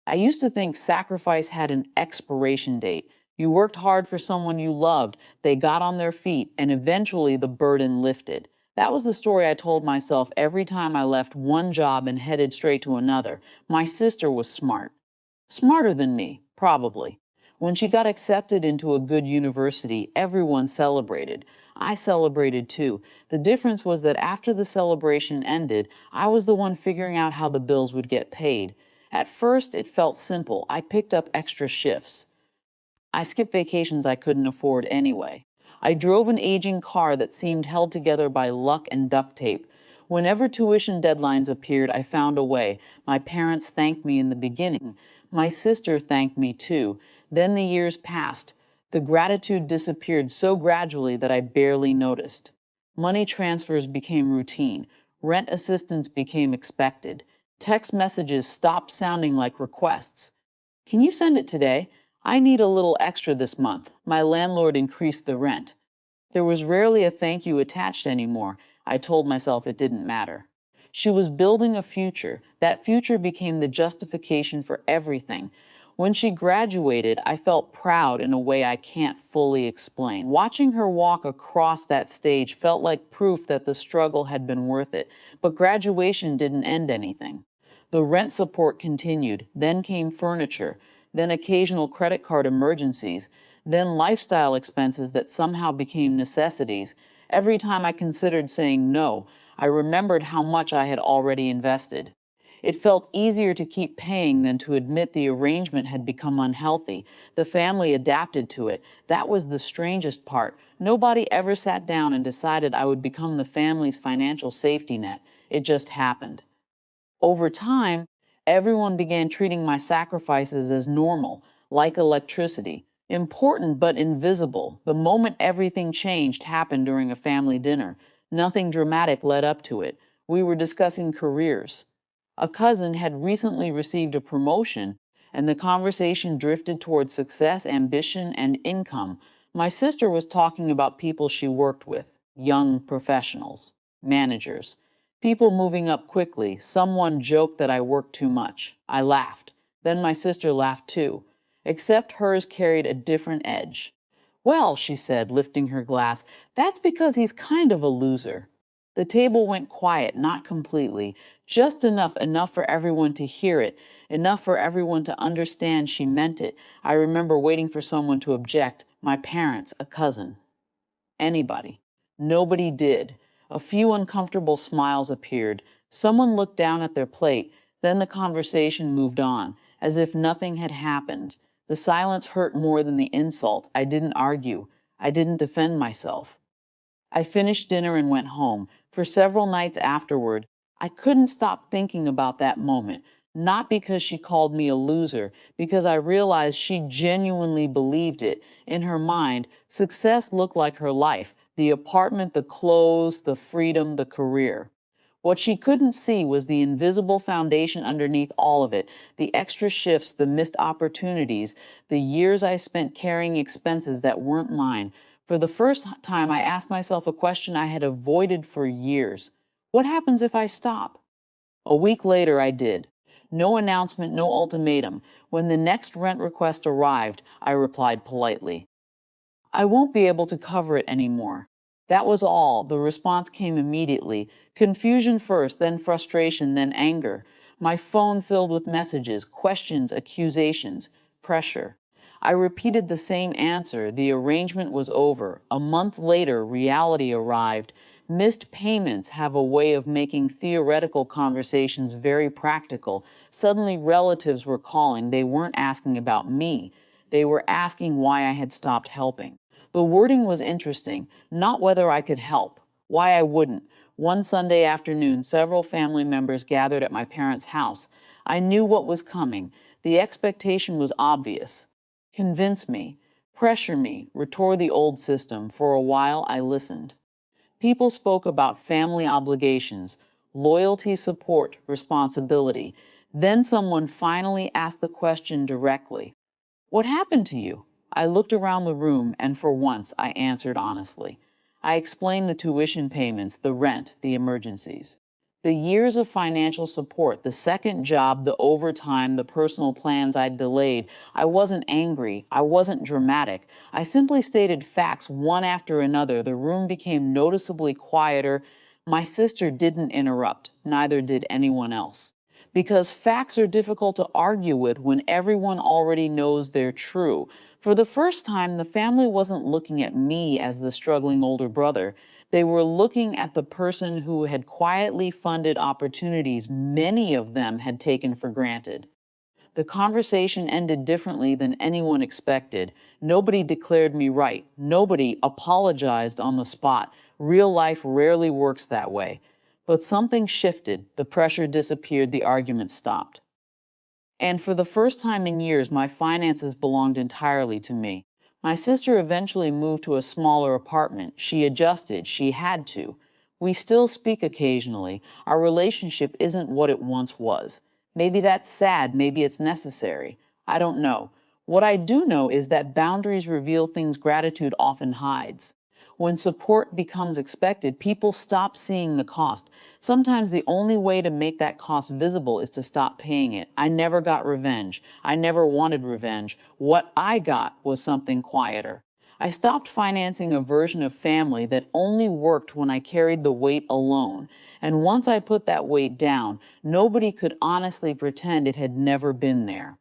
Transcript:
I used to think sacrifice had an expiration date. You worked hard for someone you loved, they got on their feet, and eventually the burden lifted. That was the story I told myself every time I left one job and headed straight to another. My sister was smart. Smarter than me, probably. When she got accepted into a good university, everyone celebrated. I celebrated too. The difference was that after the celebration ended, I was the one figuring out how the bills would get paid. At first, it felt simple. I picked up extra shifts. I skipped vacations I couldn't afford anyway. I drove an aging car that seemed held together by luck and duct tape. Whenever tuition deadlines appeared, I found a way. My parents thanked me in the beginning. My sister thanked me too. Then the years passed. The gratitude disappeared so gradually that I barely noticed. Money transfers became routine. Rent assistance became expected. Text messages stopped sounding like requests. Can you send it today? I need a little extra this month. My landlord increased the rent. There was rarely a thank you attached anymore. I told myself it didn't matter. She was building a future. That future became the justification for everything. When she graduated, I felt proud in a way I can't fully explain. Watching her walk across that stage felt like proof that the struggle had been worth it. But graduation didn't end anything. The rent support continued, then came furniture, then occasional credit card emergencies, then lifestyle expenses that somehow became necessities. Every time I considered saying no, I remembered how much I had already invested. It felt easier to keep paying than to admit the arrangement had become unhealthy. The family adapted to it. That was the strangest part. Nobody ever sat down and decided I would become the family's financial safety net. It just happened. Over time, everyone began treating my sacrifices as normal, like electricity, important but invisible. The moment everything changed happened during a family dinner. Nothing dramatic led up to it. We were discussing careers. A cousin had recently received a promotion, and the conversation drifted toward success, ambition, and income. My sister was talking about people she worked with, young professionals, managers. People moving up quickly. Someone joked that I worked too much. I laughed. Then my sister laughed too, except hers carried a different edge. Well, she said, lifting her glass, that's because he's kind of a loser. The table went quiet, not completely, just enough for everyone to hear it, enough for everyone to understand she meant it. I remember waiting for someone to object, my parents, a cousin. Anybody. Nobody did. A few uncomfortable smiles appeared. Someone looked down at their plate. Then the conversation moved on, as if nothing had happened. The silence hurt more than the insult. I didn't argue. I didn't defend myself. I finished dinner and went home. For several nights afterward, I couldn't stop thinking about that moment. Not because she called me a loser, because I realized she genuinely believed it. In her mind, success looked like her life: the apartment, the clothes, the freedom, the career. What she couldn't see was the invisible foundation underneath all of it, the extra shifts, the missed opportunities, the years I spent carrying expenses that weren't mine. For the first time, I asked myself a question I had avoided for years. What happens if I stop? A week later, I did. No announcement, no ultimatum. When the next rent request arrived, I replied politely, I won't be able to cover it anymore. That was all. The response came immediately. Confusion first, then frustration, then anger. My phone filled with messages, questions, accusations, pressure. I repeated the same answer. The arrangement was over. A month later, reality arrived. Missed payments have a way of making theoretical conversations very practical. Suddenly, relatives were calling. They weren't asking about me. They were asking why I had stopped helping. The wording was interesting, not whether I could help, why I wouldn't. One Sunday afternoon, several family members gathered at my parents' house. I knew what was coming. The expectation was obvious. Convince me, pressure me, restore the old system. For a while, I listened. People spoke about family obligations, loyalty, support, responsibility. Then someone finally asked the question directly. What happened to you? I looked around the room, and for once I answered honestly. I explained the tuition payments, the rent, the emergencies. The years of financial support, the second job, the overtime, the personal plans I'd delayed, I wasn't angry. I wasn't dramatic. I simply stated facts one after another. The room became noticeably quieter. My sister didn't interrupt. Neither did anyone else. Because facts are difficult to argue with when everyone already knows they're true. For the first time, the family wasn't looking at me as the struggling older brother. They were looking at the person who had quietly funded opportunities many of them had taken for granted. The conversation ended differently than anyone expected. Nobody declared me right. Nobody apologized on the spot. Real life rarely works that way. But something shifted. The pressure disappeared. The argument stopped. And for the first time in years, my finances belonged entirely to me. My sister eventually moved to a smaller apartment. She adjusted. She had to. We still speak occasionally. Our relationship isn't what it once was. Maybe that's sad. Maybe it's necessary. I don't know. What I do know is that boundaries reveal things gratitude often hides. When support becomes expected, people stop seeing the cost. Sometimes the only way to make that cost visible is to stop paying it. I never got revenge. I never wanted revenge. What I got was something quieter. I stopped financing a version of family that only worked when I carried the weight alone. And once I put that weight down, nobody could honestly pretend it had never been there.